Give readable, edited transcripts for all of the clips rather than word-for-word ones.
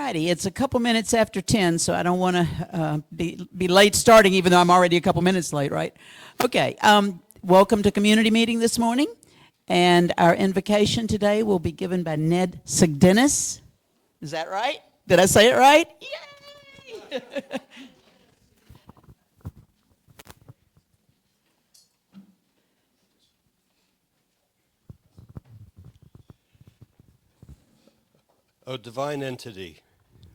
righty, it's a couple minutes after 10, so I don't want to be late starting, even though I'm already a couple minutes late, right? Okay, welcome to community meeting this morning, and our invocation today will be given by Ned Sigdenis. Is that right? Did I say it right? Yay! O divine entity,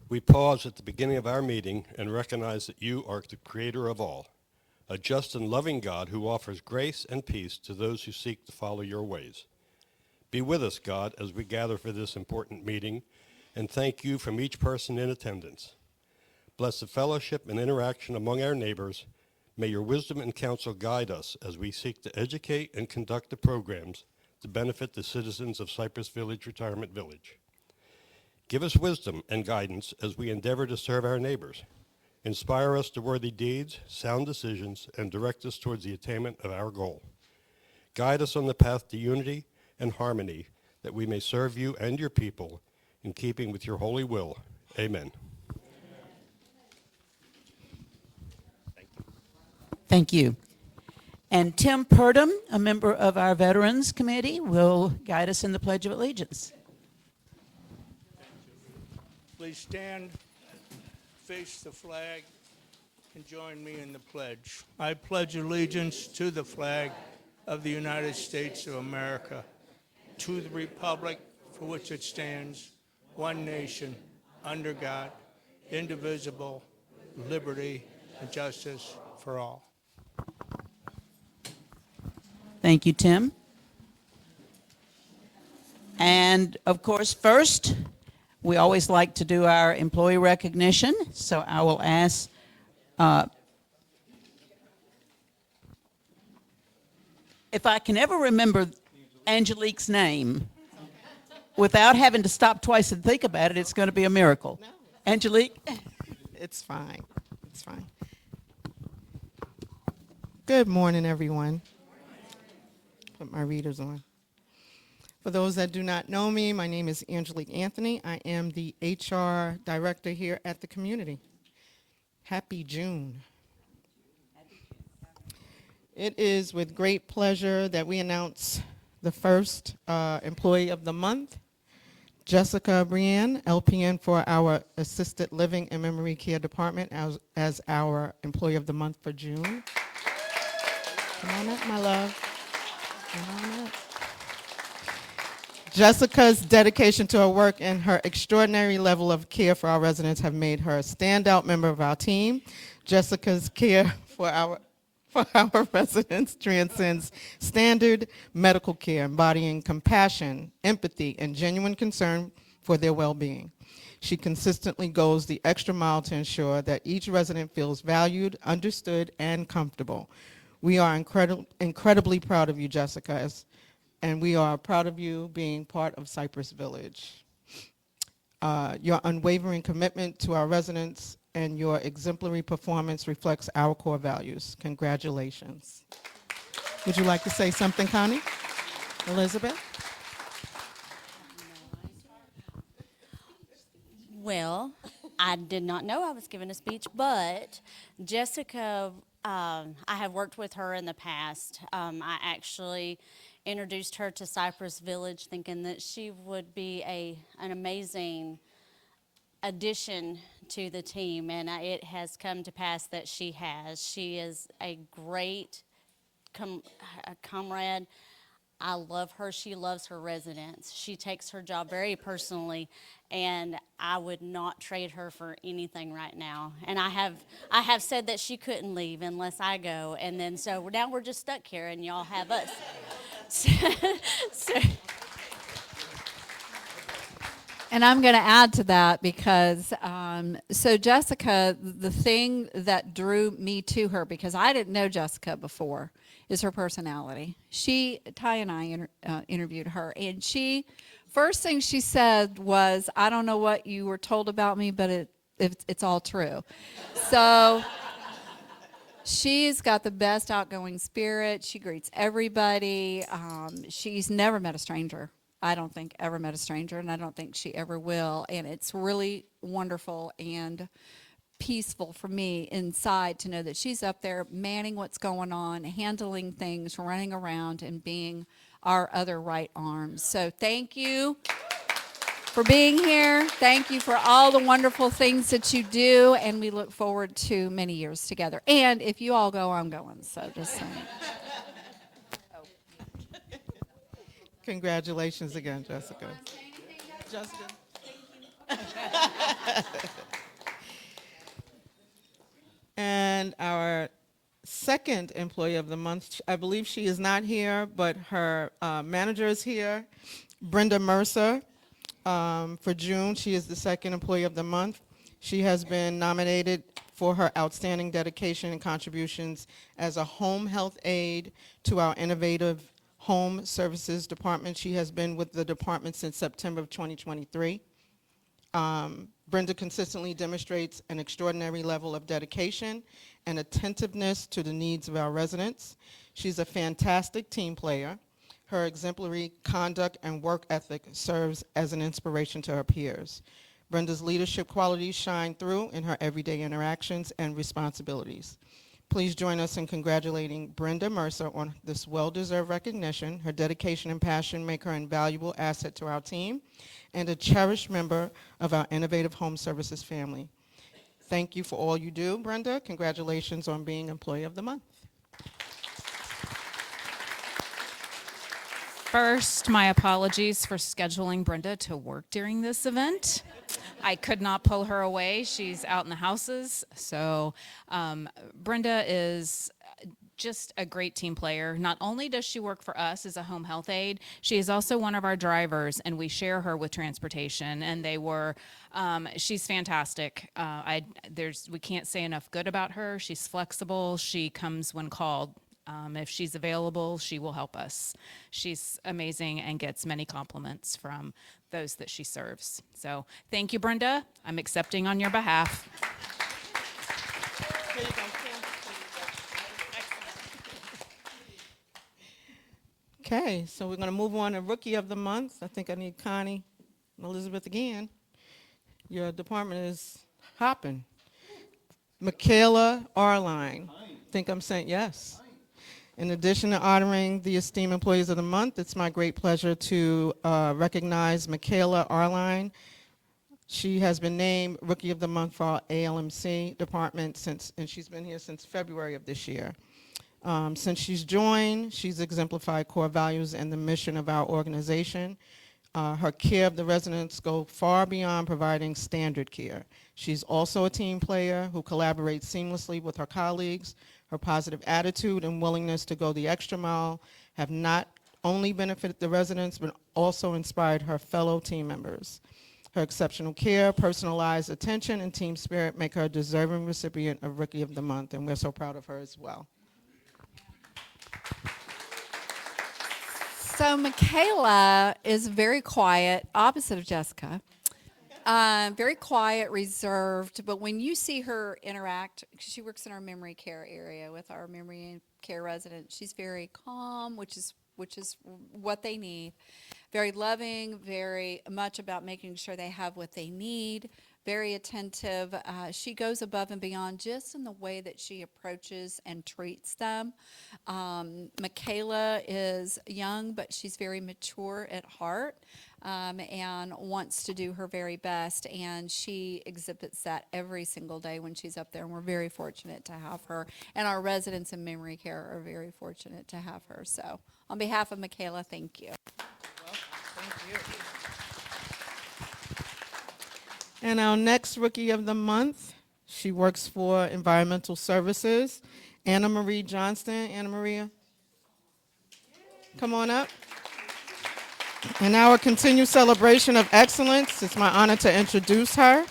we pause at the beginning of our meeting and recognize that you are the creator of all, a just and loving God who offers grace and peace to those who seek to follow your ways. Be with us, God, as we gather for this important meeting, and thank you from each person in attendance. Bless the fellowship and interaction among our neighbors. May your wisdom and counsel guide us as we seek to educate and conduct the programs to benefit the citizens of Cypress Village Retirement Village. Give us wisdom and guidance as we endeavor to serve our neighbors. Inspire us to worthy deeds, sound decisions, and direct us towards the attainment of our goal. Guide us on the path to unity and harmony, that we may serve you and your people in keeping with your holy will. Amen. Thank you. And Tim Purdom, a member of our Veterans Committee, will guide us in the Pledge of Allegiance. Please stand, face the flag, and join me in the pledge. I pledge allegiance to the flag of the United States of America, to the republic for which it stands, one nation, under God, indivisible, liberty, and justice for all. Thank you, Tim. And of course, first, we always like to do our employee recognition, so I will ask if I can ever remember Angelique's name without having to stop twice and think about it, it's going to be a miracle. No. Angelique? It's fine. It's fine. Good morning, everyone. Put my readers on. For those that do not know me, my name is Angelique Anthony. I am the HR director here at the community. Happy June. It is with great pleasure that we announce the first employee of the month, Jessica Brienne, LPN for our Assisted Living and Memory Care Department as our employee of the month for June. Come on up, my love. Come on up. Jessica's dedication to her work and her extraordinary level of care for our residents have made her a standout member of our team. Jessica's care for our residents transcends standard medical care, embodying compassion, empathy, and genuine concern for their well-being. She consistently goes the extra mile to ensure that each resident feels valued, understood, and comfortable. We are incredibly proud of you, Jessica, and we are proud of you being part of Cypress Village. Your unwavering commitment to our residents and your exemplary performance reflects our core values. Congratulations. Would you like to say something, Connie? Elizabeth? Well, I did not know I was giving a speech, but Jessica, I have worked with her in the past. I actually introduced her to Cypress Village thinking that she would be an amazing addition to the team, and it has come to pass that she has. She is a great comrade. I love her. She loves her residents. She takes her job very personally, and I would not trade her for anything right now. And I have said that she couldn't leave unless I go, and then so now we're just stuck here, and y'all have us. And I'm going to add to that because, so Jessica, the thing that drew me to her, because I didn't know Jessica before, is her personality. Ty and I interviewed her, and first thing she said was, "I don't know what you were told about me, but it's all true." So she's got the best outgoing spirit. She greets everybody. She's never met a stranger. I don't think, ever met a stranger, and I don't think she ever will. And it's really wonderful and peaceful for me inside to know that she's up there manning what's going on, handling things, running around, and being our other right arm. So thank you for being here. Thank you for all the wonderful things that you do, and we look forward to many years together. And if you all go, I'm going, so just saying. Congratulations again, Jessica. Jessica. And our second employee of the month, I believe she is not here, but her manager is here, Brenda Mercer. For June, she is the second employee of the month. She has been nominated for her outstanding dedication and contributions as a home health aide to our innovative home services department. She has been with the department since September of 2023. Brenda consistently demonstrates an extraordinary level of dedication and attentiveness to the needs of our residents. She's a fantastic team player. Her exemplary conduct and work ethic serves as an inspiration to her peers. Brenda's leadership qualities shine through in her everyday interactions and responsibilities. Please join us in congratulating Brenda Mercer on this well-deserved recognition. Her dedication and passion make her an invaluable asset to our team and a cherished member of our innovative home services family. Thank you for all you do, Brenda. Congratulations on being Employee of the Month. First, my apologies for scheduling Brenda to work during this event. I could not pull her away. She's out in the houses. So Brenda is just a great team player. Not only does she work for us as a home health aide, she is also one of our drivers, and we share her with transportation. And she's fantastic. We can't say enough good about her. She's flexible. She comes when called. If she's available, she will help us. She's amazing and gets many compliments from those that she serves. So thank you, Brenda. I'm accepting on your behalf. Here you go, Kim. Okay, so we're going to move on to Rookie of the Month. I think I need Connie and Elizabeth again. Your department is hopping. Michaela Arline. Think I'm saying yes. In addition to honoring the esteemed employees of the month, it's my great pleasure to recognize Michaela Arline. She has been named Rookie of the Month for our ALMC department and she's been here since February of this year. Since she's joined, she's exemplified core values and the mission of our organization. Her care of the residents go far beyond providing standard care. She's also a team player who collaborates seamlessly with her colleagues. Her positive attitude and willingness to go the extra mile have not only benefited the residents, but also inspired her fellow team members. Her exceptional care, personalized attention, and team spirit make her a deserving recipient of Rookie of the Month, and we're so proud of her as well. So Michaela is very quiet, opposite of Jessica. Very quiet, reserved, but when you see her interact, because she works in our memory care area with our memory care residents, she's very calm, which is what they need. Very loving, very much about making sure they have what they need. Very attentive. She goes above and beyond just in the way that she approaches and treats them. Michaela is young, but she's very mature at heart. And wants to do her very best, and she exhibits that every single day when she's up there, and we're very fortunate to have her, and our residents in memory care are very fortunate to have her. So on behalf of Michaela, thank you. Thank you. And our next Rookie of the Month, she works for Environmental Services, Anna Marie Johnston. Anna Maria, come on up. In our continued celebration of excellence, it's my honor to introduce her.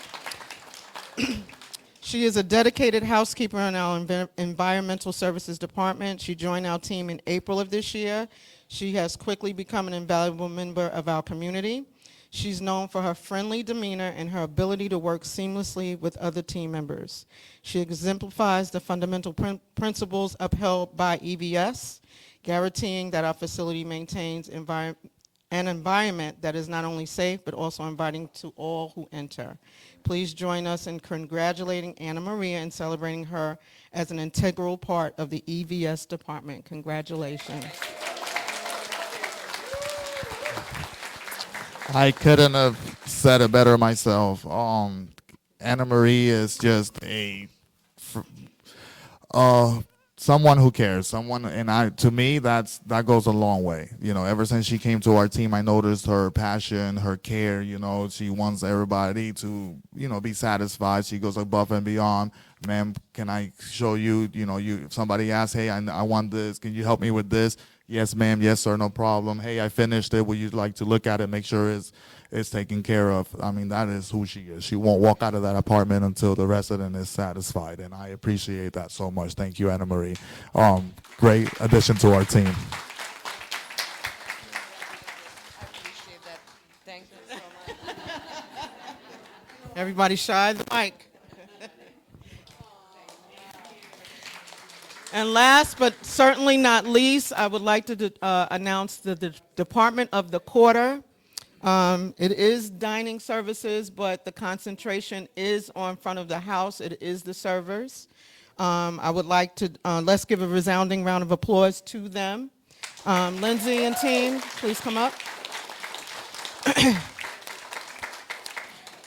She is a dedicated housekeeper in our Environmental Services Department. She joined our team in April of this year. She has quickly become an invaluable member of our community. She's known for her friendly demeanor and her ability to work seamlessly with other team members. She exemplifies the fundamental principles upheld by EVS, guaranteeing that our facility maintains an environment that is not only safe, but also inviting to all who enter. Please join us in congratulating Anna Maria and celebrating her as an integral part of the EVS department. Congratulations. I couldn't have said it better myself. Anna Marie is just someone who cares. Someone, and to me, that goes a long way. You know, ever since she came to our team, I noticed her passion, her care. You know, she wants everybody to, be satisfied. She goes above and beyond. Ma'am, can I show you? If somebody asks, hey, I want this. Can you help me with this? Yes, ma'am. Yes, sir. No problem. Hey, I finished it. Would you like to look at it, make sure it's taken care of? I mean, that is who she is. She won't walk out of that apartment until the resident is satisfied, and I appreciate that so much. Thank you, Anna Marie. Great addition to our team. I appreciate that. Thank you so much. Everybody shy of the mic. And last but certainly not least, I would like to announce the Department of the Quarter. It is dining services, but the concentration is on front of the house. It is the servers. I would like to, let's give a resounding round of applause to them. Lindsay and team, please come up.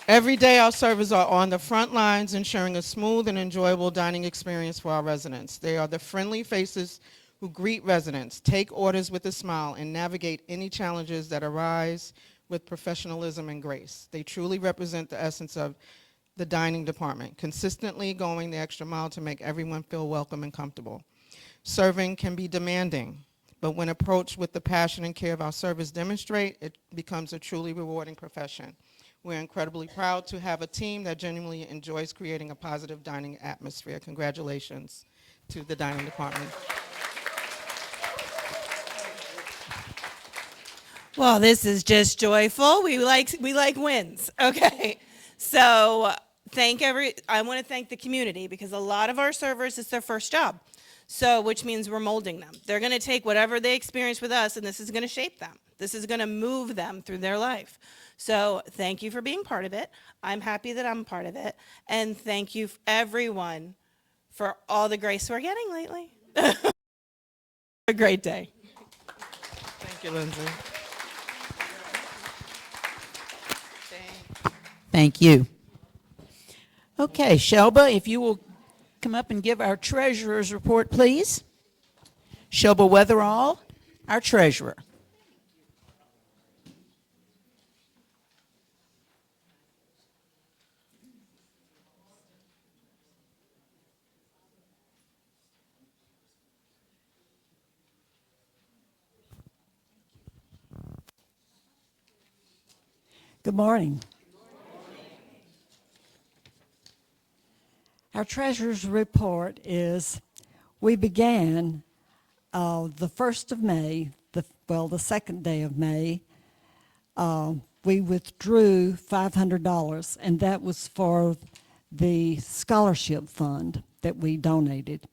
Every day, our servers are on the front lines, ensuring a smooth and enjoyable dining experience for our residents. They are the friendly faces who greet residents, take orders with a smile, and navigate any challenges that arise with professionalism and grace. They truly represent the essence of the dining department, consistently going the extra mile to make everyone feel welcome and comfortable. Serving can be demanding, but when approached with the passion and care of our servers demonstrate, it becomes a truly rewarding profession. We're incredibly proud to have a team that genuinely enjoys creating a positive dining atmosphere. Congratulations to the dining department. Well, this is just joyful. We like wins. Okay. So I want to thank the community, because a lot of our servers, it's their first job. So, which means we're molding them. They're going to take whatever they experience with us, and this is going to shape them. This is going to move them through their life. So thank you for being part of it. I'm happy that I'm part of it. And thank you, everyone, for all the grace we're getting lately. A great day. Thank you, Lindsay. Thank you. Okay, Shelba, if you will come up and give our treasurer's report, please. Shelba Weatherall, our treasurer. Good morning. Our treasurer's report is, we began the 1st of May, the second day of May. We withdrew $500, and that was for the scholarship fund that we donated.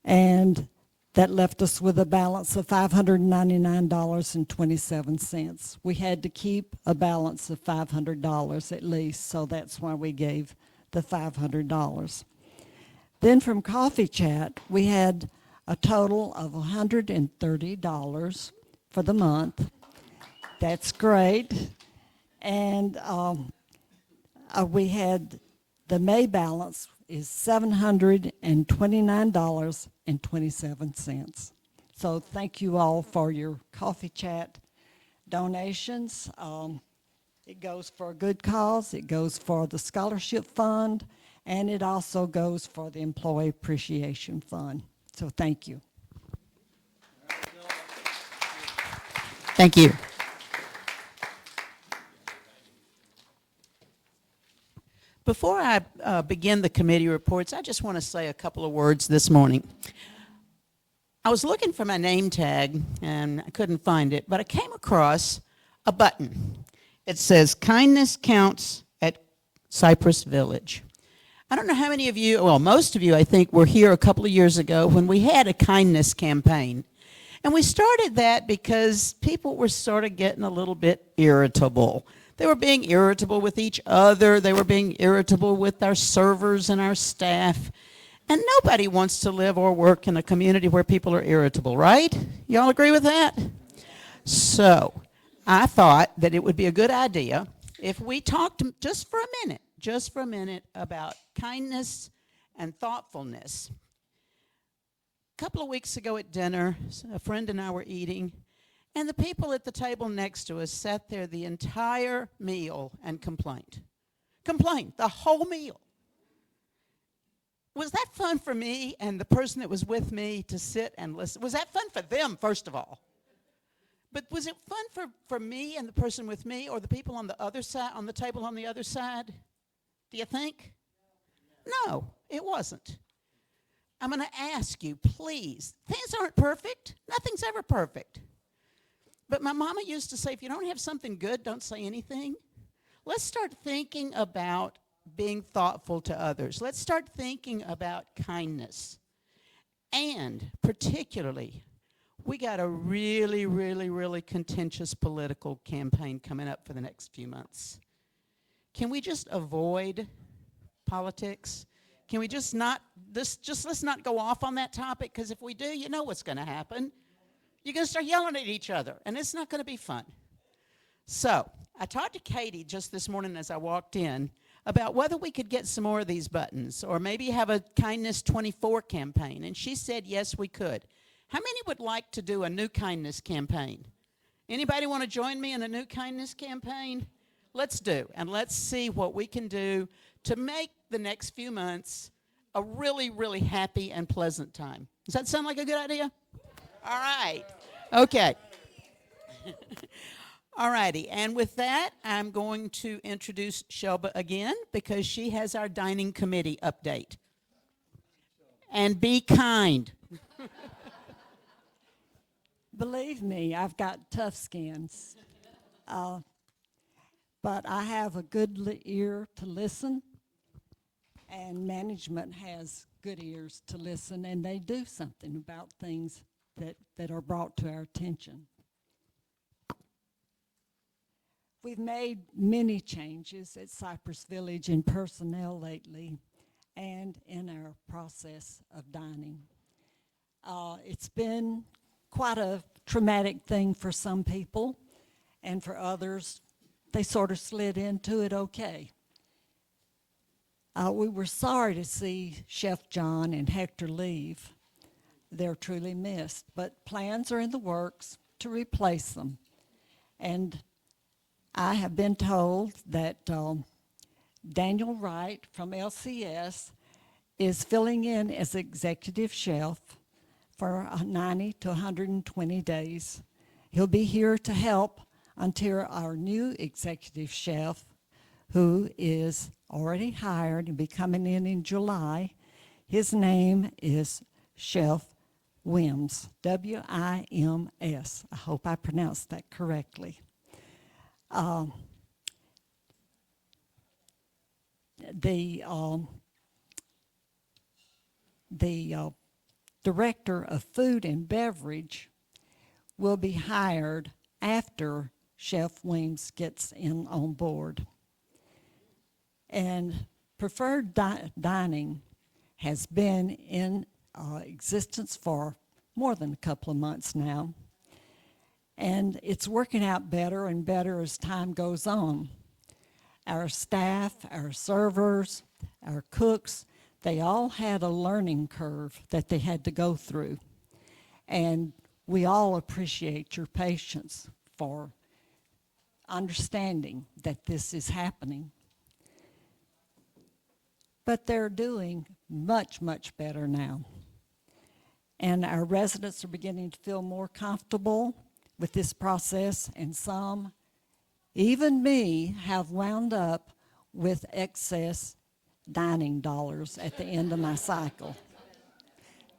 And that left us with a balance of $599.27. We had to keep a balance of $500 at least, so that's why we gave the $500. Then from Coffee Chat, we had a total of $130 for the month. That's great. And we had the May balance is $729.27. So thank you all for your Coffee Chat donations. It goes for a good cause, it goes for the scholarship fund, and it also goes for the Employee Appreciation Fund. So thank you. Thank you. Before I begin the committee reports, I just want to say a couple of words this morning. I was looking for my name tag, and I couldn't find it, but I came across a button. It says, "Kindness Counts at Cypress Village." I don't know how many of you, well, most of you, I think, were here a couple of years ago when we had a kindness campaign. And we started that because people were sort of getting a little bit irritable. They were being irritable with each other. They were being irritable with our servers and our staff. And nobody wants to live or work in a community where people are irritable, right? Y'all agree with that? So I thought that it would be a good idea if we talked just for a minute about kindness and thoughtfulness. A couple of weeks ago at dinner, a friend and I were eating, and the people at the table next to us sat there the entire meal and complained. Complained the whole meal. Was that fun for me and the person that was with me to sit and listen? Was that fun for them, first of all? But was it fun for me and the person with me, or the people on the other side, on the table on the other side? Do you think? No, it wasn't. I'm going to ask you, please. Things aren't perfect. Nothing's ever perfect. But my mama used to say, if you don't have something good, don't say anything. Let's start thinking about being thoughtful to others. Let's start thinking about kindness. And particularly, we got a really, really, really contentious political campaign coming up for the next few months. Can we just avoid politics? Can we just not, let's not go off on that topic? Because if we do, you know what's going to happen. You're going to start yelling at each other, and it's not going to be fun. So I talked to Katie just this morning as I walked in about whether we could get some more of these buttons or maybe have a Kindness 24 campaign, and she said yes, we could. How many would like to do a new kindness campaign? Anybody want to join me in a new kindness campaign? Let's do, and let's see what we can do to make the next few months a really, really happy and pleasant time. Does that sound like a good idea? All right. Okay. All righty. And with that, I'm going to introduce Shelba again because she has our dining committee update. And be kind. Believe me, I've got tough skins. But I have a good ear to listen, and management has good ears to listen, and they do something about things that are brought to our attention. We've made many changes at Cypress Village in personnel lately and in our process of dining. It's been quite a traumatic thing for some people, and for others, they sort of slid into it okay. We were sorry to see Chef John and Hector leave. They're truly missed, but plans are in the works to replace them. And I have been told that Daniel Wright from LCS is filling in as executive chef for 90 to 120 days. He'll be here to help until our new executive chef, who is already hired and be coming in July. His name is Chef Wims, W-I-M-S. I hope I pronounced that correctly. The director of food and beverage will be hired after Chef Wims gets in on board. And preferred dining has been in existence for more than a couple of months now. And it's working out better and better as time goes on. Our staff, our servers, our cooks, they all had a learning curve that they had to go through. And we all appreciate your patience for understanding that this is happening. But they're doing much, much better now. And our residents are beginning to feel more comfortable with this process, and some, even me, have wound up with excess dining dollars at the end of my cycle.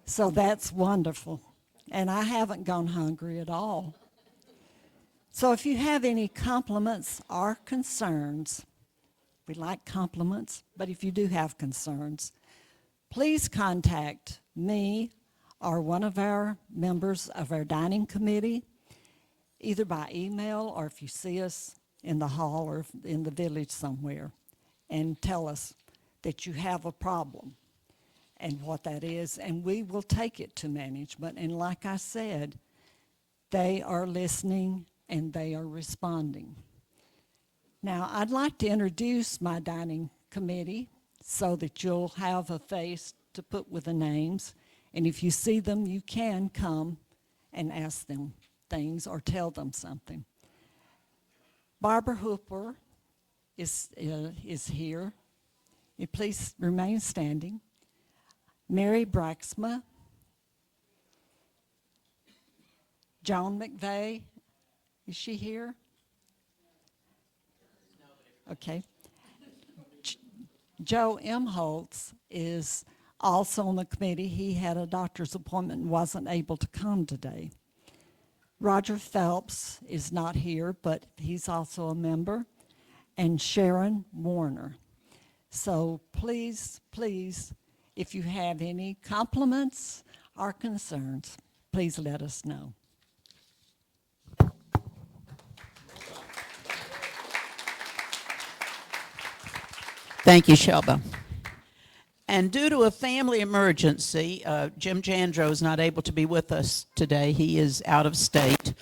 So that's wonderful. And I haven't gone hungry at all. So if you have any compliments or concerns, we like compliments, but if you do have concerns, please contact me are one of our members of our dining committee, either by email or if you see us in the hall or in the village somewhere, and tell us that you have a problem and what that is, and we will take it to management. And like I said, they are listening and they are responding. Now, I'd like to introduce my dining committee so that you'll have a face to put with the names. And if you see them, you can come and ask them things or tell them something. Barbara Hooper is here. You please remain standing. Mary Braxma. Joan McVeigh, is she here? Okay. Joe Imholtz is also on the committee. He had a doctor's appointment and wasn't able to come today. Roger Phelps is not here, but he's also a member, and Sharon Warner. So please, please, if you have any compliments or concerns, please let us know. Thank you, Shelba. And due to a family emergency, Jim Jandro is not able to be with us today. He is out of state.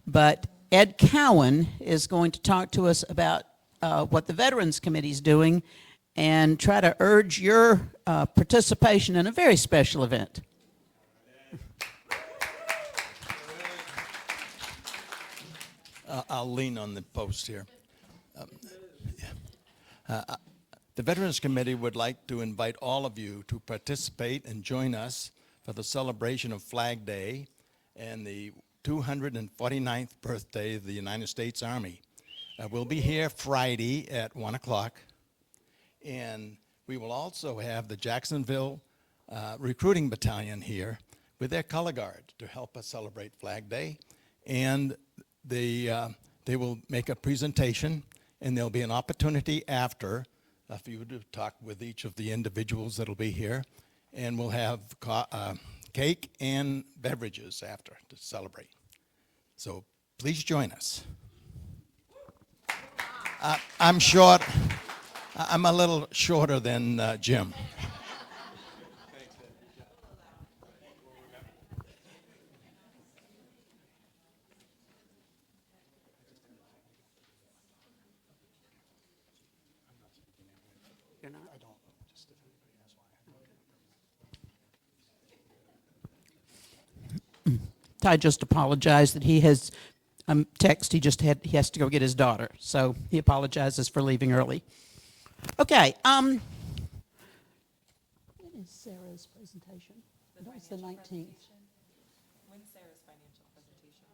But Ed Cowan is going to talk to us about what the Veterans Committee is doing and try to urge your participation in a very special event. I'll lean on the post here. The Veterans Committee would like to invite all of you to participate and join us for the celebration of Flag Day and the 249th birthday of the United States Army. We'll be here Friday at 1 o'clock, and we will also have the Jacksonville Recruiting Battalion here with their color guard to help us celebrate Flag Day, and they will make a presentation, and there'll be an opportunity after for you to talk with each of the individuals that'll be here, and we'll have cake and beverages after to celebrate. So please join us. I'm short. I'm a little shorter than Jim. Ty just apologized that he has text. He has to go get his daughter, so he apologizes for leaving early. Okay. When is Sarah's presentation? It's the 19th. When's Sarah's financial presentation?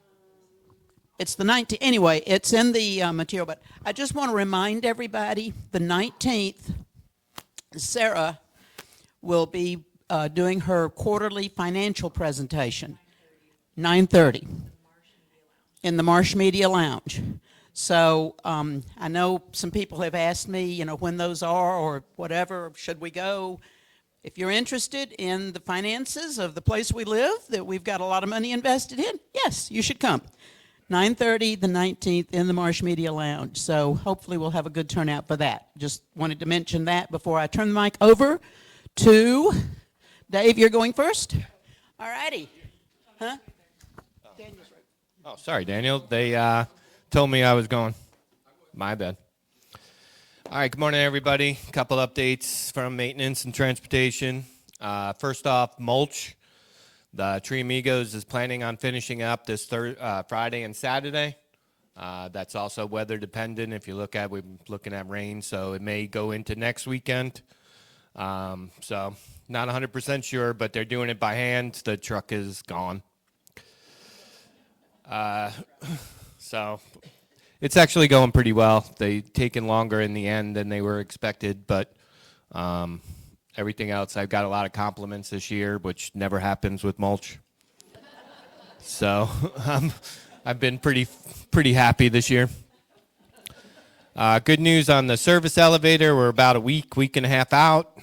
It's the 19th. Anyway, it's in the material, but I just want to remind everybody, the 19th, Sarah will be doing her quarterly financial presentation. 9:30 in the Marsh Media Lounge. So I know some people have asked me, when those are or whatever, should we go? If you're interested in the finances of the place we live, that we've got a lot of money invested in, yes, you should come. 9:30, the 19th, in the Marsh Media Lounge. So hopefully we'll have a good turnout for that. Just wanted to mention that before I turn the mic over to Dave. You're going first? All righty. Huh? Oh, sorry, Daniel. They told me I was going. My bad. All right, good morning, everybody. A couple updates from maintenance and transportation. First off, mulch. The Tree Amigos is planning on finishing up this Friday and Saturday. That's also weather dependent. If you look at, we're looking at rain, so it may go into next weekend. So not 100% sure, but they're doing it by hand. The truck is gone. So it's actually going pretty well. They taken longer in the end than they were expected, but everything else, I've got a lot of compliments this year, which never happens with mulch. So I've been pretty happy this year. Good news on the service elevator. We're about a week and a half out.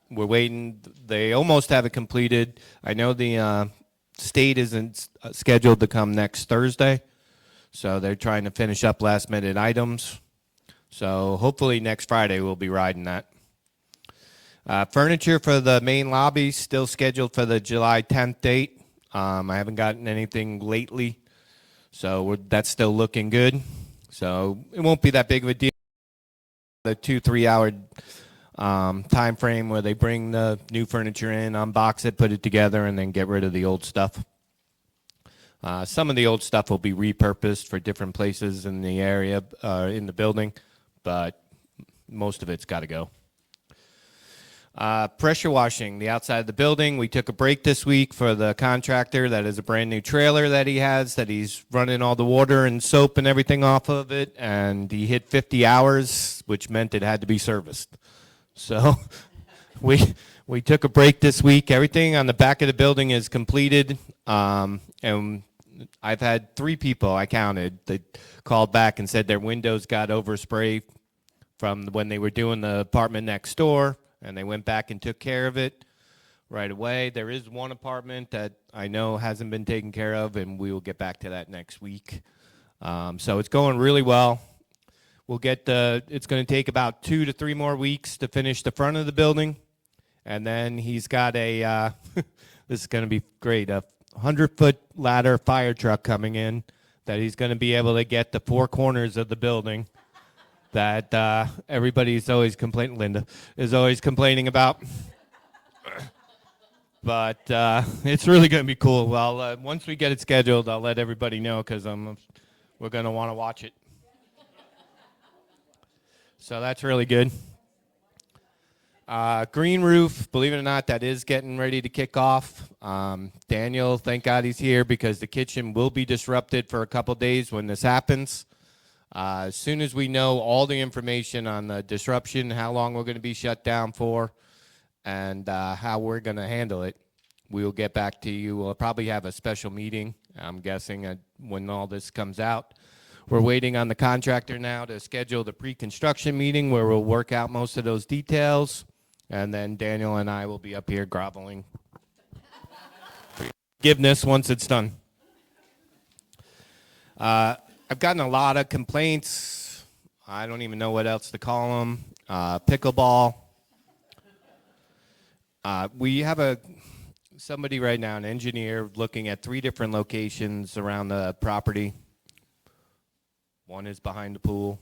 we're waiting. They almost have it completed. I know the state isn't scheduled to come next Thursday, so they're trying to finish up last minute items. So hopefully next Friday we'll be riding that. Furniture for the main lobby still scheduled for the July 10th date. I haven't gotten anything lately, so that's still looking good. So it won't be that big of a deal. The 2-3 hour time frame where they bring the new furniture in, unbox it, put it together, and then get rid of the old stuff. Some of the old stuff will be repurposed for different places in the area, in the building, but most of it's got to go. Pressure washing the outside of the building. We took a break this week for the contractor. That is a brand new trailer that he has, that he's running all the water and soap and everything off of it, and he hit 50 hours, which meant it had to be serviced. So we took a break this week. Everything on the back of the building is completed, and I've had 3 people, I counted, that called back and said their windows got overspray from when they were doing the apartment next door, and they went back and took care of it right away. There is one apartment that I know hasn't been taken care of, and we will get back to that next week. So it's going really well. It's going to take about 2 to 3 more weeks to finish the front of the building, and then he's got a, this is going to be great, a 100-foot ladder fire truck coming in that he's going to be able to get the 4 corners of the building that everybody's always complaining, Linda, is always complaining about. But it's really going to be cool. Well, once we get it scheduled, I'll let everybody know, because we're going to want to watch it. So that's really good. Green roof, believe it or not, that is getting ready to kick off. Daniel, thank God he's here, because the kitchen will be disrupted for a couple days when this happens. As soon as we know all the information on the disruption, how long we're going to be shut down for, and how we're going to handle it, we will get back to you. We'll probably have a special meeting, I'm guessing, when all this comes out. We're waiting on the contractor now to schedule the pre-construction meeting where we'll work out most of those details, and then Daniel and I will be up here groveling forgiveness once it's done. I've gotten a lot of complaints. I don't even know what else to call them. Pickleball. We have somebody right now, an engineer, looking at 3 different locations around the property. One is behind the pool.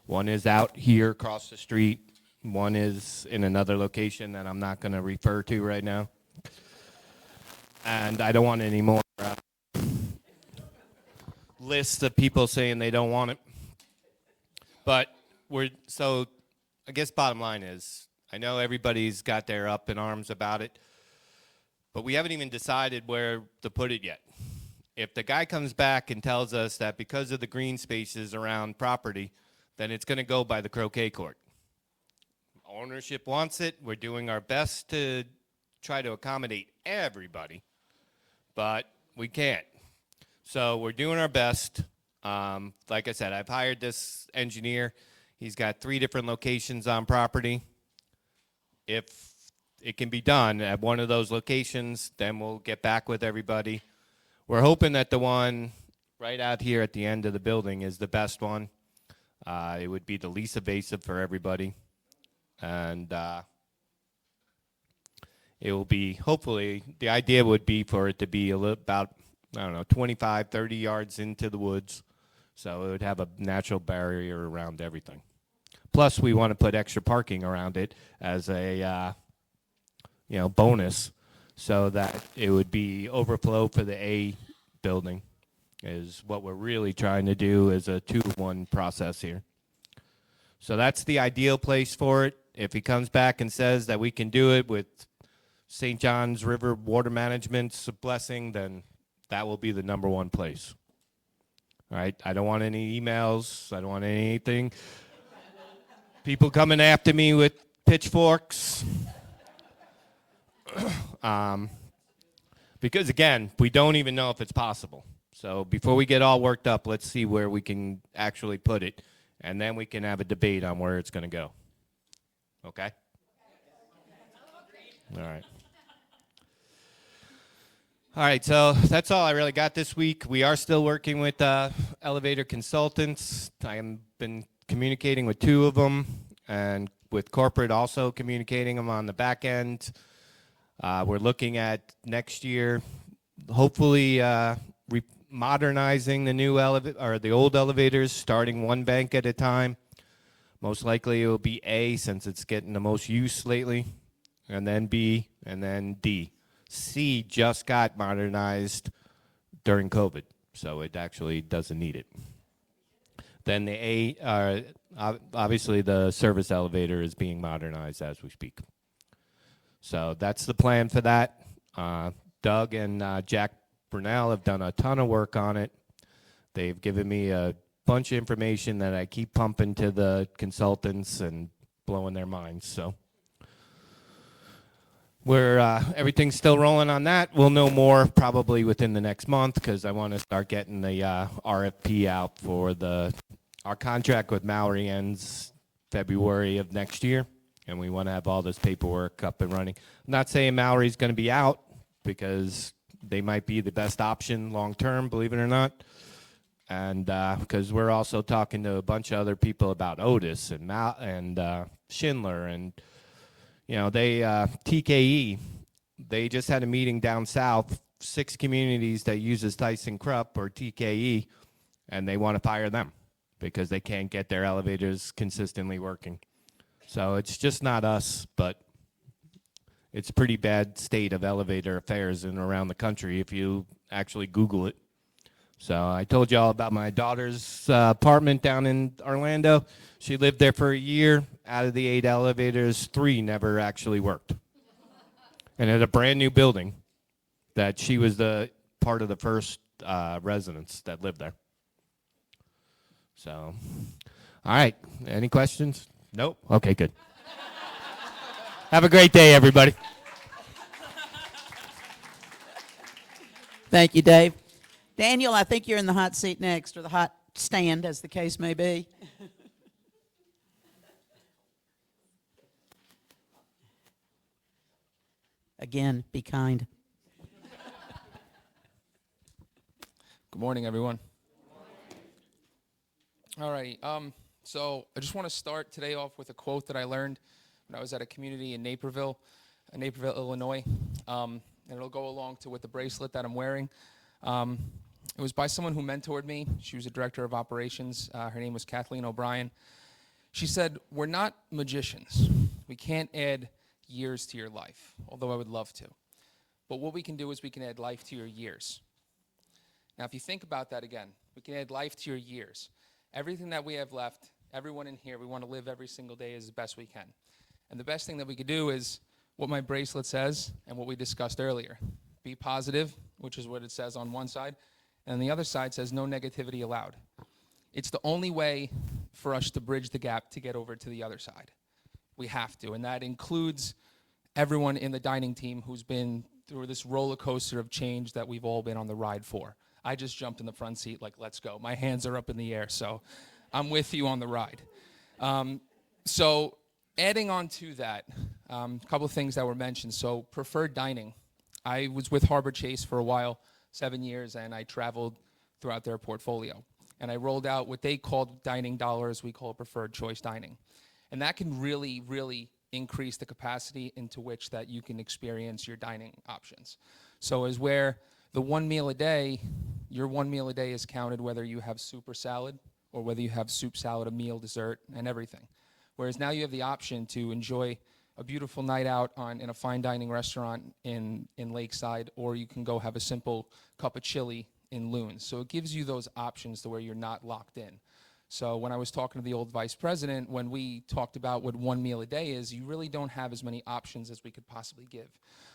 One is out here across the street. One is in another location that I'm not going to refer to right now. And I don't want any more lists of people saying they don't want it. But so I guess bottom line is, I know everybody's got their up in arms about it, but we haven't even decided where to put it yet. If the guy comes back and tells us that because of the green spaces around property, then it's going to go by the croquet court. Ownership wants it. We're doing our best to try to accommodate everybody, but we can't. So we're doing our best. Like I said, I've hired this engineer. He's got 3 different locations on property. If it can be done at one of those locations, then we'll get back with everybody. We're hoping that the one right out here at the end of the building is the best one. It would be the least invasive for everybody. And it will be, hopefully, the idea would be for it to be about, 25, 30 yards into the woods. So it would have a natural barrier around everything. Plus, we want to put extra parking around it as a, bonus, so that it would be overflow for the A building, is what we're really trying to do, is a 2-to-1 process here. So that's the ideal place for it. If he comes back and says that we can do it with St. John's River Water Management's blessing, then that will be the number 1 place. All right, I don't want any emails. I don't want anything. People coming after me with pitchforks. Because, again, we don't even know if it's possible. So before we get all worked up, let's see where we can actually put it, and then we can have a debate on where it's going to go. Okay? All right. All right, so that's all I really got this week. We are still working with elevator consultants. I've been communicating with 2 of them, and with corporate also communicating them on the back end. We're looking at next year, hopefully modernizing the new or the old elevators, starting 1 bank at a time. Most likely it will be A, since it's getting the most use lately, and then B, and then D. C just got modernized during COVID, so it actually doesn't need it. Then the A, obviously the service elevator is being modernized as we speak. So that's the plan for that. Doug and Jack Brunel have done a ton of work on it. They've given me a bunch of information that I keep pumping to the consultants and blowing their minds, so. Everything's still rolling on that. We'll know more probably within the next month, because I want to start getting the RFP out for our contract with Mallory ends February of next year, and we want to have all this paperwork up and running. I'm not saying Mallory's going to be out, because they might be the best option long term, believe it or not, and because we're also talking to a bunch of other people about Otis and Schindler and. You know, TKE, they just had a meeting down south, 6 communities that uses Tyson Krupp or TKE, and they want to fire them because they can't get their elevators consistently working. So it's just not us, but it's a pretty bad state of elevator affairs in around the country if you actually Google it. So I told you all about my daughter's apartment down in Orlando. She lived there for a year. Out of the 8 elevators, 3 never actually worked. And at a brand new building that she was the part of the first residents that lived there. So, all right. Any questions? Nope. Okay, good. Have a great day, everybody. Thank you, Dave. Daniel, I think you're in the hot seat next, or the hot stand, as the case may be. Again, be kind. Good morning, everyone. All right, so I just want to start today off with a quote that I learned when I was at a community in Naperville, Illinois, and it'll go along with the bracelet that I'm wearing. It was by someone who mentored me. She was a director of operations. Her name was Kathleen O'Brien. She said, "We're not magicians. We can't add years to your life, although I would love to. But what we can do is we can add life to your years." Now, if you think about that again, we can add life to your years. Everything that we have left, everyone in here, we want to live every single day as best we can. And the best thing that we could do is what my bracelet says and what we discussed earlier. Be positive, which is what it says on one side, and the other side says no negativity allowed. It's the only way for us to bridge the gap to get over to the other side. We have to, and that includes everyone in the dining team who's been through this roller coaster of change that we've all been on the ride for. I just jumped in the front seat like, let's go. My hands are up in the air, so I'm with you on the ride. So adding on to that, a couple of things that were mentioned. So preferred dining. I was with Harbor Chase for a while, 7 years, and I traveled throughout their portfolio. And I rolled out what they called dining dollars, we call it preferred choice dining. And that can really, really increase the capacity into which that you can experience your dining options. So as where the 1 meal a day, your 1 meal a day is counted whether you have soup or salad, or whether you have soup, salad, a meal, dessert, and everything. Whereas now you have the option to enjoy a beautiful night out in a fine dining restaurant in Lakeside, or you can go have a simple cup of chili in Loons. So it gives you those options to where you're not locked in. So when I was talking to the old vice president, when we talked about what 1 meal a day is, you really don't have as many options as we could possibly give.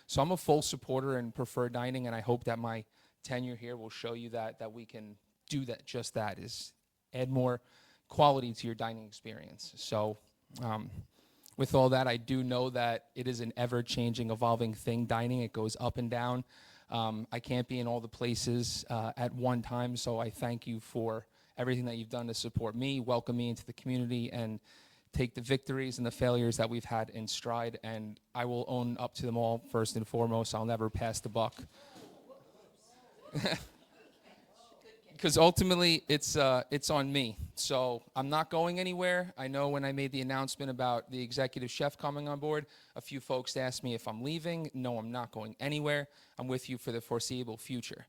So I'm a full supporter in preferred dining, and I hope that my tenure here will show you that we can do that, just that, is add more quality to your dining experience. So with all that, I do know that it is an ever-changing, evolving thing, dining. It goes up and down. I can't be in all the places at one time, so I thank you for everything that you've done to support me, welcome me into the community, and take the victories and the failures that we've had in stride, and I will own up to them all first and foremost. I'll never pass the buck. Because ultimately, it's on me. So I'm not going anywhere. I know when I made the announcement about the executive chef coming on board, a few folks asked me if I'm leaving. No, I'm not going anywhere. I'm with you for the foreseeable future.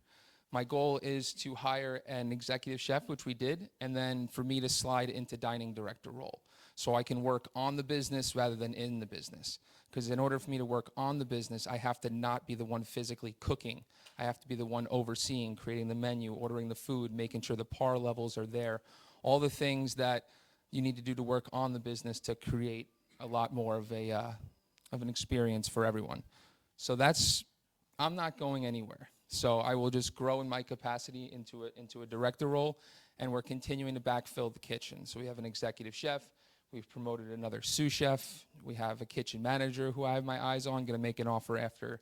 My goal is to hire an executive chef, which we did, and then for me to slide into dining director role. So I can work on the business rather than in the business. Because in order for me to work on the business, I have to not be the one physically cooking. I have to be the one overseeing, creating the menu, ordering the food, making sure the par levels are there. All the things that you need to do to work on the business to create a lot more of an experience for everyone. So I'm not going anywhere. So I will just grow in my capacity into a director role, and we're continuing to backfill the kitchen. So we have an executive chef. We've promoted another sous chef. We have a kitchen manager who I have my eyes on, going to make an offer after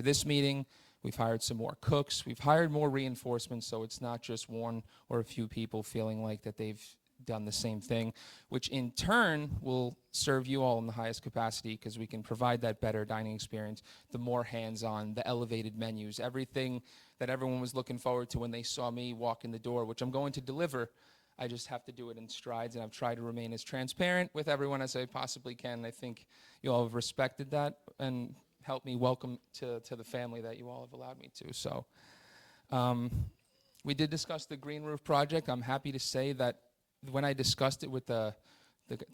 this meeting. We've hired some more cooks. We've hired more reinforcements, so it's not just one or a few people feeling like that they've done the same thing, which in turn will serve you all in the highest capacity because we can provide that better dining experience, the more hands-on, the elevated menus, everything that everyone was looking forward to when they saw me walk in the door, which I'm going to deliver. I just have to do it in strides, and I've tried to remain as transparent with everyone as I possibly can. I think you all have respected that and helped me welcome to the family that you all have allowed me to. So we did discuss the Green Roof project. I'm happy to say that when I discussed it with the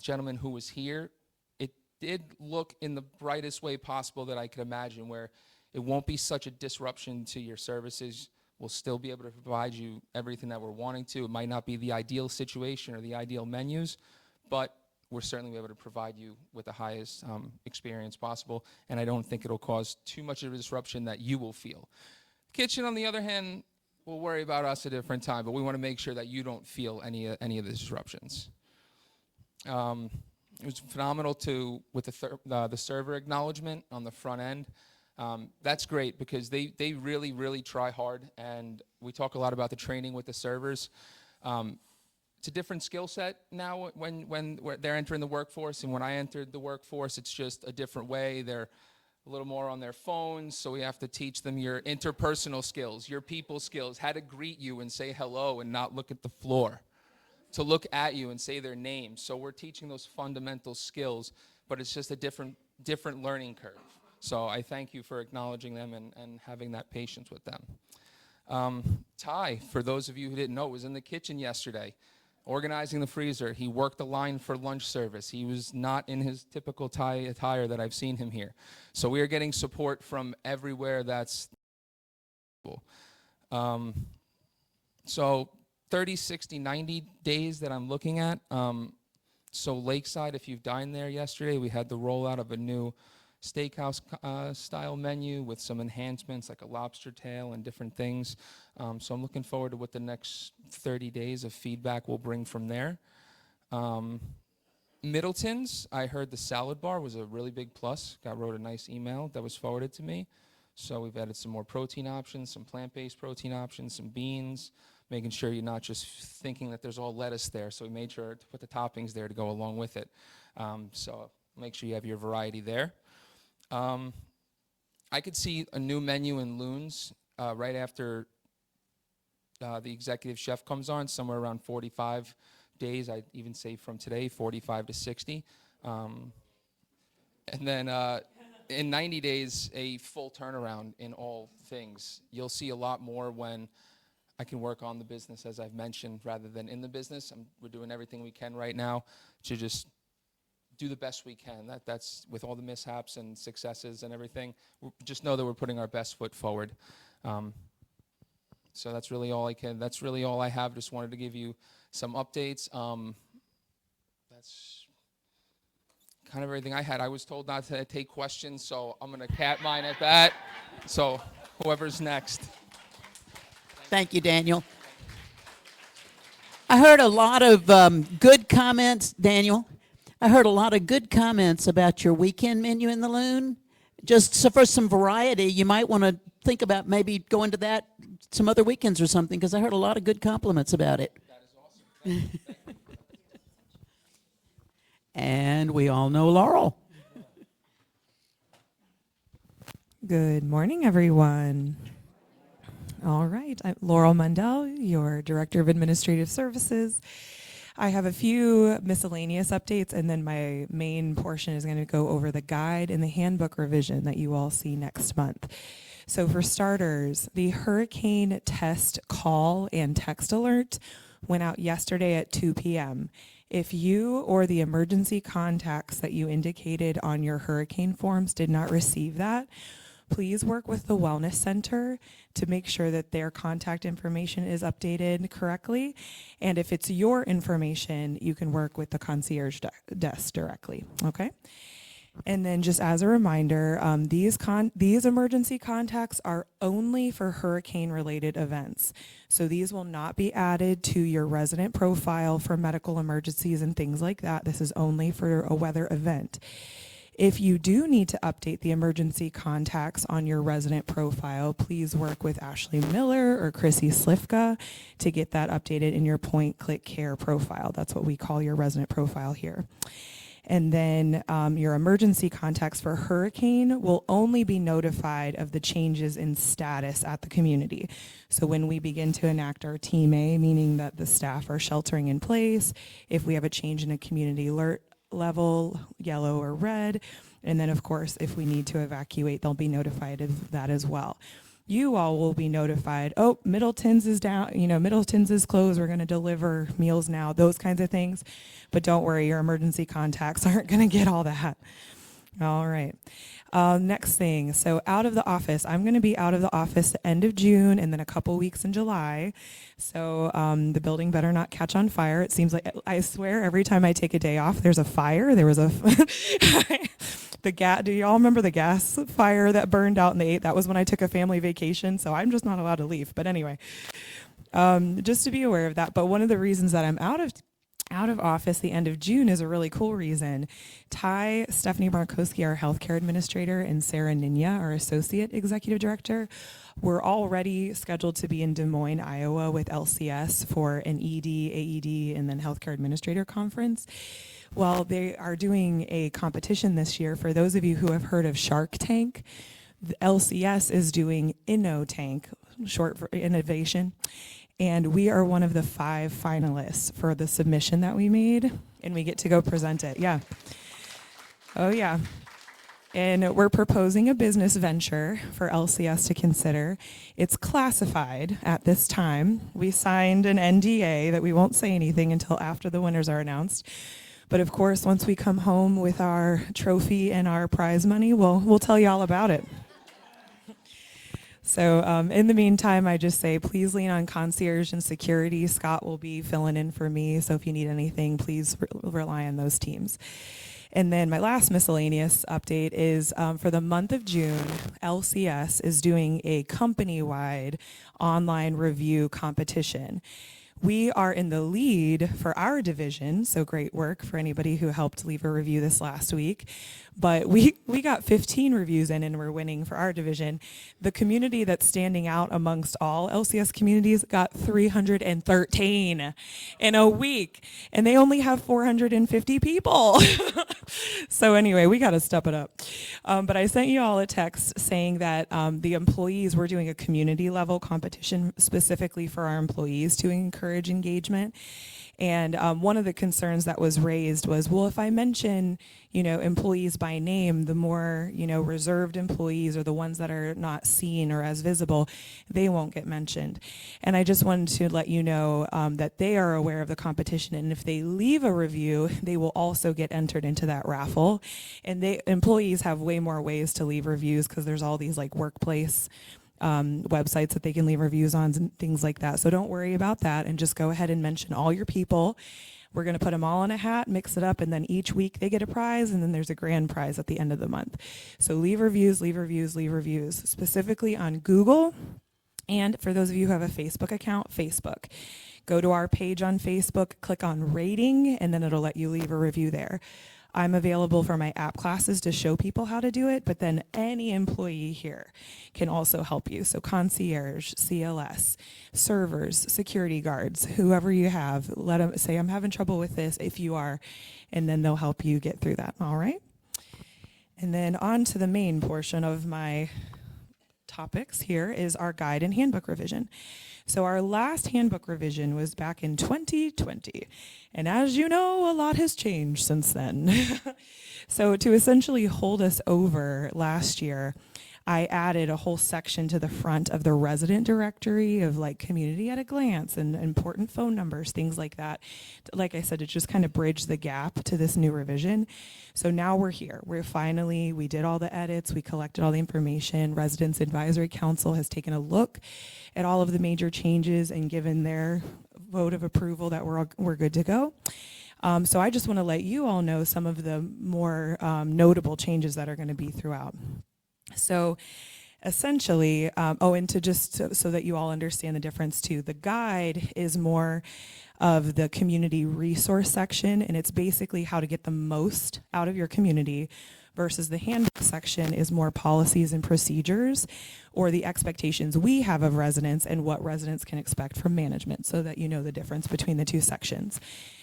gentleman who was here, it did look in the brightest way possible that I could imagine, where it won't be such a disruption to your services. We'll still be able to provide you everything that we're wanting to. It might not be the ideal situation or the ideal menus, but we're certainly able to provide you with the highest experience possible, and I don't think it'll cause too much of a disruption that you will feel. Kitchen, on the other hand, we'll worry about us at a different time, but we want to make sure that you don't feel any of the disruptions. It was phenomenal with the server acknowledgement on the front end. That's great because they really, really try hard, and we talk a lot about the training with the servers. It's a different skill set now when they're entering the workforce, and when I entered the workforce, it's just a different way. They're a little more on their phones, so we have to teach them your interpersonal skills, your people skills, how to greet you and say hello and not look at the floor, to look at you and say their name. So we're teaching those fundamental skills, but it's just a different learning curve. So I thank you for acknowledging them and having that patience with them. Ty, for those of you who didn't know, was in the kitchen yesterday, organizing the freezer. He worked the line for lunch service. He was not in his typical Ty attire that I've seen him here. So we are getting support from everywhere that's cool. So 30, 60, 90 days that I'm looking at. So Lakeside, if you've dined there yesterday, we had the rollout of a new steakhouse style menu with some enhancements like a lobster tail and different things. So I'm looking forward to what the next 30 days of feedback will bring from there. Middleton's, I heard the salad bar was a really big plus. Wrote a nice email that was forwarded to me. So we've added some more protein options, some plant-based protein options, some beans, making sure you're not just thinking that there's all lettuce there. So we made sure to put the toppings there to go along with it. So make sure you have your variety there. I could see a new menu in Loons right after the executive chef comes on, somewhere around 45 days. I'd even say from today, 45 to 60. And then in 90 days, a full turnaround in all things. You'll see a lot more when I can work on the business, as I've mentioned, rather than in the business. We're doing everything we can right now to just do the best we can. That's with all the mishaps and successes and everything. Just know that we're putting our best foot forward. So that's really all That's really all I have. Just wanted to give you some updates. That's kind of everything I had. I was told not to take questions, so I'm going to cap mine at that. So whoever's next. Thank you, Daniel. I heard a lot of good comments, Daniel. I heard a lot of good comments about your weekend menu in the Loon. Just so for some variety, you might want to think about maybe going to that some other weekends or something, because I heard a lot of good compliments about it. That is awesome. Thank you. And we all know Laurel. Good morning, everyone. All right, I'm Laurel Mundell, your Director of Administrative Services. I have a few miscellaneous updates, and then my main portion is going to go over the guide and the handbook revision that you all see next month. So for starters, the hurricane test call and text alert went out yesterday at 2 p.m. If you or the emergency contacts that you indicated on your hurricane forms did not receive that, please work with the Wellness Center to make sure that their contact information is updated correctly. And if it's your information, you can work with the concierge desk directly, okay? And then just as a reminder, these emergency contacts are only for hurricane-related events. So these will not be added to your resident profile for medical emergencies and things like that. This is only for a weather event. If you do need to update the emergency contacts on your resident profile, please work with Ashley Miller or Chrissy Slifka to get that updated in your Point Click Care profile. That's what we call your resident profile here. And then your emergency contacts for hurricane will only be notified of the changes in status at the community. So when we begin to enact our Team A, meaning that the staff are sheltering in place, if we have a change in a community alert level, yellow or red, and then of course if we need to evacuate, they'll be notified of that as well. You all will be notified, oh, Middleton's is down, Middleton's is closed, we're going to deliver meals now, those kinds of things. But don't worry, your emergency contacts aren't going to get all that. All right. Next thing, so out of the office. I'm going to be out of the office the end of June and then a couple weeks in July. So the building better not catch on fire. It seems like, I swear, every time I take a day off, there's a fire. There was a, do y'all remember the gas fire that burned out in the 8th? That was when I took a family vacation, so I'm just not allowed to leave. But anyway, just to be aware of that. But one of the reasons that I'm out of office the end of June is a really cool reason. Stephanie Markowski, our healthcare administrator, and Sarah Ninya, our associate executive director, were already scheduled to be in Des Moines, Iowa with LCS for an ED, AED, and then healthcare administrator conference. Well, they are doing a competition this year. For those of you who have heard of Shark Tank, the LCS is doing InnoTank, short for innovation. And we are one of the 5 finalists for the submission that we made, and we get to go present it. Yeah. Oh, yeah. And we're proposing a business venture for LCS to consider. It's classified at this time. We signed an NDA that we won't say anything until after the winners are announced. But of course, once we come home with our trophy and our prize money, we'll tell you all about it. So in the meantime, I just say, please lean on concierge and security. Scott will be filling in for me. So if you need anything, please rely on those teams. And then my last miscellaneous update is for the month of June, LCS is doing a company-wide online review competition. We are in the lead for our division, so great work for anybody who helped leave a review this last week. But we got 15 reviews in and we're winning for our division. The community that's standing out amongst all LCS communities got 313 in a week, and they only have 450 people. So anyway, we got to step it up. But I sent you all a text saying that the employees were doing a community level competition specifically for our employees to encourage engagement. And one of the concerns that was raised was, well, if I mention, employees by name, the more, reserved employees or the ones that are not seen or as visible, they won't get mentioned. And I just wanted to let you know that they are aware of the competition. And if they leave a review, they will also get entered into that raffle. And employees have way more ways to leave reviews because there's all these like workplace websites that they can leave reviews on and things like that. So don't worry about that and just go ahead and mention all your people. We're going to put them all in a hat, mix it up, and then each week they get a prize, and then there's a grand prize at the end of the month. So leave reviews, specifically on Google. And for those of you who have a Facebook account, Facebook. Go to our page on Facebook, click on rating, and then it'll let you leave a review there. I'm available for my app classes to show people how to do it, but then any employee here can also help you. So concierge, CLS, servers, security guards, whoever you have, let them say, I'm having trouble with this if you are, and then they'll help you get through that, all right? And then on to the main portion of my topics here is our guide and handbook revision. So our last handbook revision was back in 2020. And as you know, a lot has changed since then. So to essentially hold us over last year, I added a whole section to the front of the resident directory of like community at a glance and important phone numbers, things like that. Like I said, it just kind of bridged the gap to this new revision. So now we're here. We did all the edits, we collected all the information. Residents Advisory Council has taken a look at all of the major changes and given their vote of approval that we're good to go. So I just want to let you all know some of the more notable changes that are going to be throughout. So essentially, and to just so that you all understand the difference too, the guide is more of the community resource section, and it's basically how to get the most out of your community, versus the handbook section is more policies and procedures, or the expectations we have of residents and what residents can expect from management, so that you know the difference between the two sections.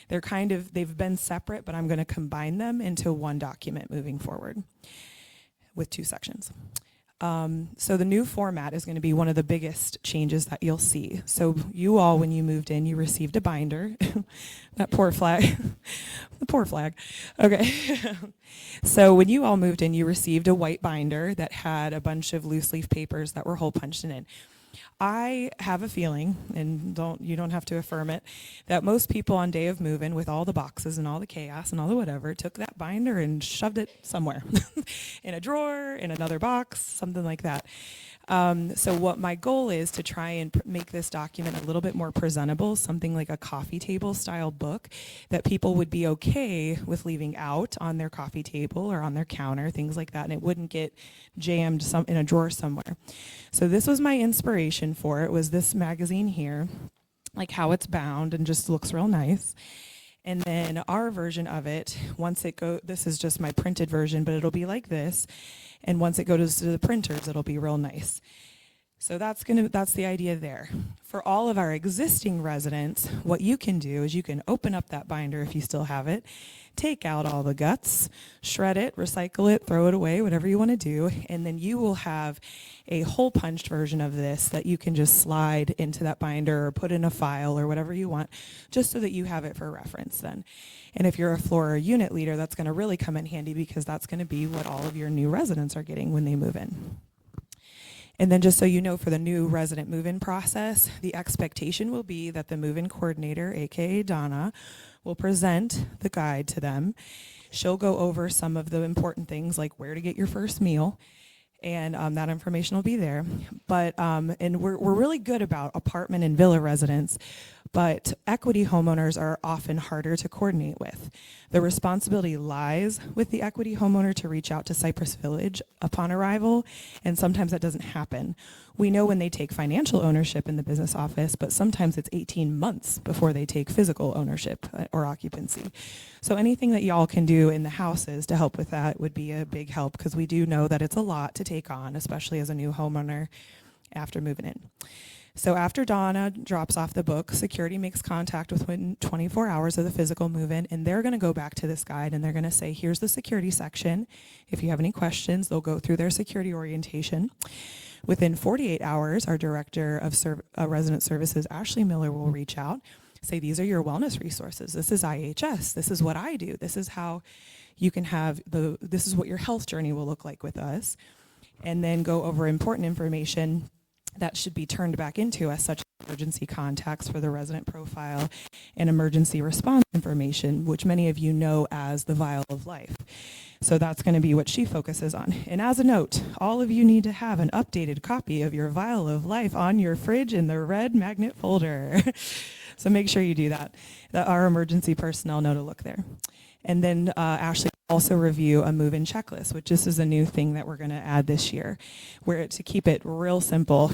They've been separate, but I'm going to combine them into one document moving forward with two sections. So the new format is going to be one of the biggest changes that you'll see. So you all, when you moved in, you received a binder. That poor flag. The poor flag. Okay. So when you all moved in, you received a white binder that had a bunch of loose leaf papers that were hole punched in. I have a feeling, and you don't have to affirm it, that most people on day of move-in, with all the boxes and all the chaos and all the whatever, took that binder and shoved it somewhere in a drawer, in another box, something like that. So what my goal is to try and make this document a little bit more presentable, something like a coffee table style book that people would be okay with leaving out on their coffee table or on their counter, things like that, and it wouldn't get jammed in a drawer somewhere. So this was my inspiration for it, was this magazine here, like how it's bound and just looks real nice. And then our version of it, this is just my printed version, but it'll be like this. And once it goes to the printers, it'll be real nice. So that's the idea there. For all of our existing residents, what you can do is you can open up that binder if you still have it, take out all the guts, shred it, recycle it, throw it away, whatever you want to do, and then you will have a hole punched version of this that you can just slide into that binder or put in a file or whatever you want, just so that you have it for reference then. And if you're a floor or unit leader, that's going to really come in handy, because that's going to be what all of your new residents are getting when they move in. And then just so you know, for the new resident move-in process, the expectation will be that the move-in coordinator, aka Donna, will present the guide to them. She'll go over some of the important things, like where to get your first meal, and that information will be there. But and we're really good about apartment and villa residents, but equity homeowners are often harder to coordinate with. The responsibility lies with the equity homeowner to reach out to Cypress Village upon arrival, and sometimes that doesn't happen. We know when they take financial ownership in the business office, but sometimes it's 18 months before they take physical ownership or occupancy. So anything that y'all can do in the houses to help with that would be a big help, because we do know that it's a lot to take on, especially as a new homeowner after moving in. So after Donna drops off the book, security makes contact within 24 hours of the physical move-in, and they're going to go back to this guide and they're going to say, here's the security section. If you have any questions, they'll go through their security orientation. Within 48 hours, our director of resident services, Ashley Miller, will reach out, say, these are your wellness resources. This is IHS. This is what I do. This is how you can have this is what your health journey will look like with us. And then go over important information that should be turned back into us, such as emergency contacts for the resident profile and emergency response information, which many of you know as the Vial of Life. So that's going to be what she focuses on. And as a note, all of you need to have an updated copy of your Vial of Life on your fridge in the red magnet folder. So make sure you do that. Our emergency personnel know to look there. And then Ashley will also review a move-in checklist, which this is a new thing that we're going to add this year, where to keep it real simple,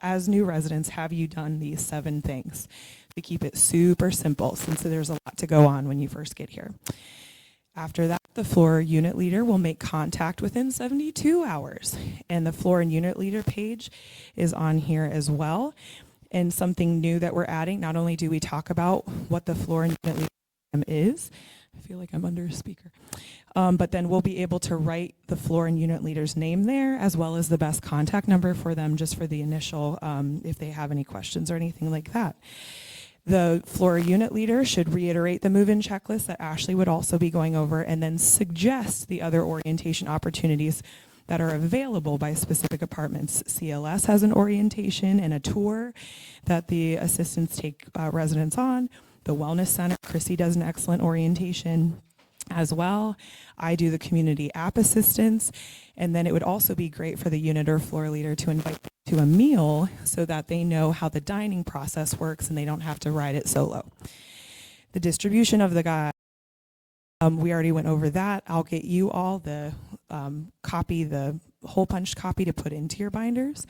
as new residents, have you done these 7 things? To keep it super simple, since there's a lot to go on when you first get here. After that, the floor unit leader will make contact within 72 hours. And the floor and unit leader page is on here as well. And something new that we're adding, not only do we talk about what the floor and unit leader program is, I feel like I'm under a speaker, but then we'll be able to write the floor and unit leader's name there, as well as the best contact number for them just for the initial, if they have any questions or anything like that. The floor unit leader should reiterate the move-in checklist that Ashley would also be going over, and then suggest the other orientation opportunities that are available by specific apartments. CLS has an orientation and a tour that the assistants take residents on. The Wellness Center, Chrissy does an excellent orientation as well. I do the community app assistance, and then it would also be great for the unit or floor leader to invite them to a meal so that they know how the dining process works and they don't have to ride it solo. The distribution of the guide, we already went over that. I'll get you all the copy, the hole punch copy to put into your binders.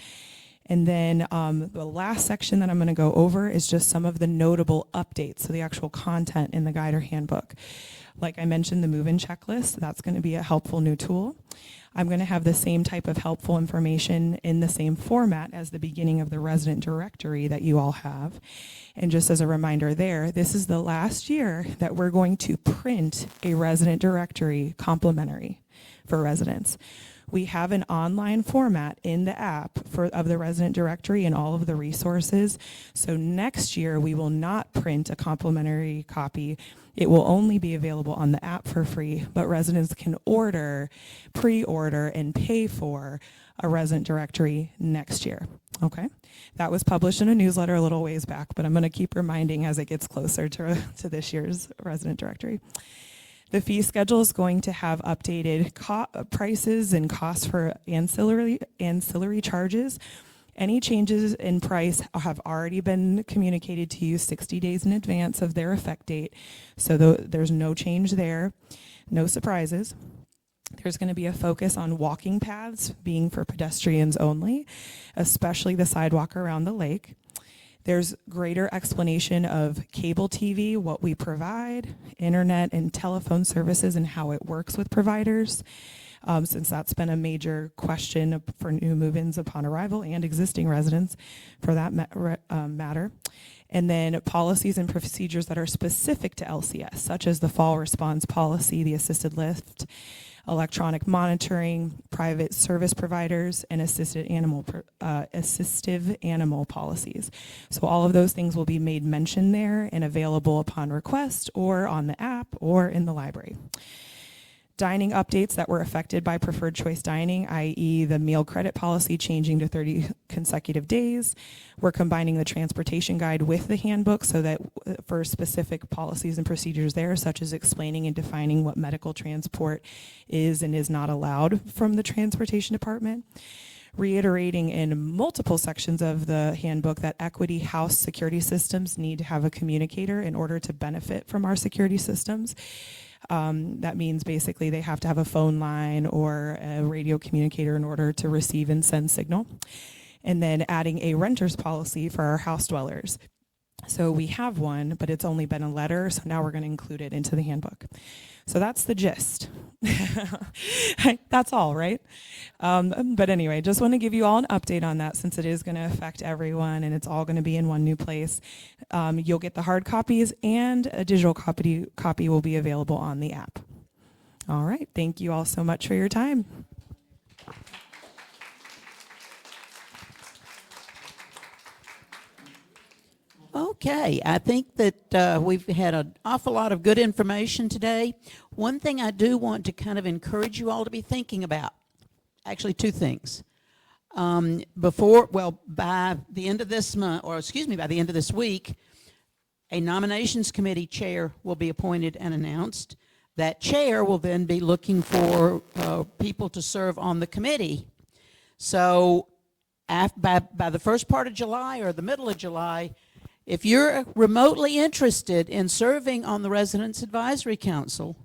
And then the last section that I'm going to go over is just some of the notable updates, so the actual content in the guide or handbook. Like I mentioned, the move-in checklist, that's going to be a helpful new tool. I'm going to have the same type of helpful information in the same format as the beginning of the resident directory that you all have. And just as a reminder there, this is the last year that we're going to print a resident directory complimentary for residents. We have an online format in the app of the resident directory and all of the resources. So next year, we will not print a complimentary copy. It will only be available on the app for free, but residents can order, pre-order, and pay for a resident directory next year. Okay? That was published in a newsletter a little ways back, but I'm going to keep reminding as it gets closer to this year's resident directory. The fee schedule is going to have updated prices and costs for ancillary charges. Any changes in price have already been communicated to you 60 days in advance of their effect date, so there's no change there, no surprises. There's going to be a focus on walking paths being for pedestrians only, especially the sidewalk around the lake. There's greater explanation of cable TV, what we provide, internet and telephone services, and how it works with providers, since that's been a major question for new move-ins upon arrival and existing residents for that matter. And then policies and procedures that are specific to LCS, such as the fall response policy, the assisted lift, electronic monitoring, private service providers, and assistive animal policies. So all of those things will be made mention there and available upon request or on the app or in the library. Dining updates that were affected by preferred choice dining, i.e. the meal credit policy changing to 30 consecutive days. We're combining the transportation guide with the handbook so that for specific policies and procedures there, such as explaining and defining what medical transport is and is not allowed from the transportation department. Reiterating in multiple sections of the handbook that Equity House security systems need to have a communicator in order to benefit from our security systems. That means basically they have to have a phone line or a radio communicator in order to receive and send signal. And then adding a renter's policy for our house dwellers. So we have one, but it's only been a letter, so now we're going to include it into the handbook. So that's the gist. That's all, right? But anyway, just want to give you all an update on that since it is going to affect everyone and it's all going to be in one new place. You'll get the hard copies and a digital copy will be available on the app. All right, thank you all so much for your time. Okay, I think that we've had an awful lot of good information today. One thing I do want to kind of encourage you all to be thinking about, actually two things. By the end of this month, by the end of this week, a nominations committee chair will be appointed and announced. That chair will then be looking for people to serve on the committee. So by the first part of July or the middle of July, if you're remotely interested in serving on the Residents Advisory Council,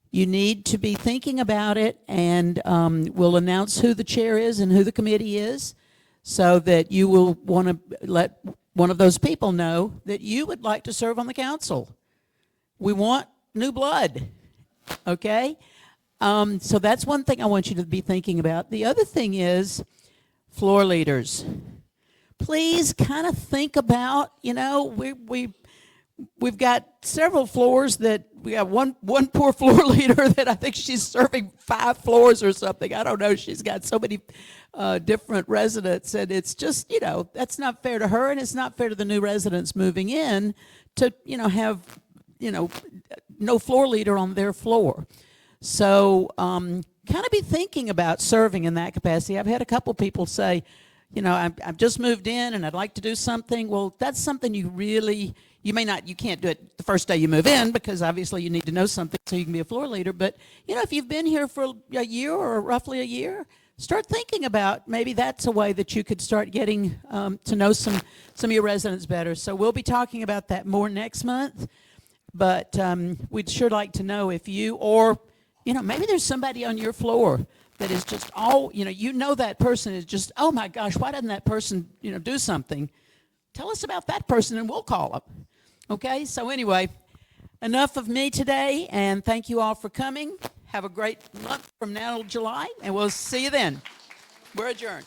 you need to be thinking about it, and we'll announce who the chair is and who the committee is so that you will want to let one of those people know that you would like to serve on the council. We want new blood, Okay? So that's one thing I want you to be thinking about. The other thing is floor leaders. Please kind of think about, we've got several floors that we have one poor floor leader that I think she's serving 5 floors or something. I don't know. She's got so many different residents, and it's just, that's not fair to her, and it's not fair to the new residents moving in to, have, no floor leader on their floor. So kind of be thinking about serving in that capacity. I've had a couple people say, I've just moved in and I'd like to do something. Well, that's something you can't do it the first day you move in, because obviously you need to know something so you can be a floor leader. But, if you've been here for a year or roughly a year, start thinking about maybe that's a way that you could start getting to know some of your residents better. So we'll be talking about that more next month. But we'd sure like to know if you, or, maybe there's somebody on your floor that is just that person is just, oh my gosh, why doesn't that person, do something? Tell us about that person and we'll call them. Okay, so anyway, enough of me today, and thank you all for coming. Have a great month from now till July, and we'll see you then. We're adjourned.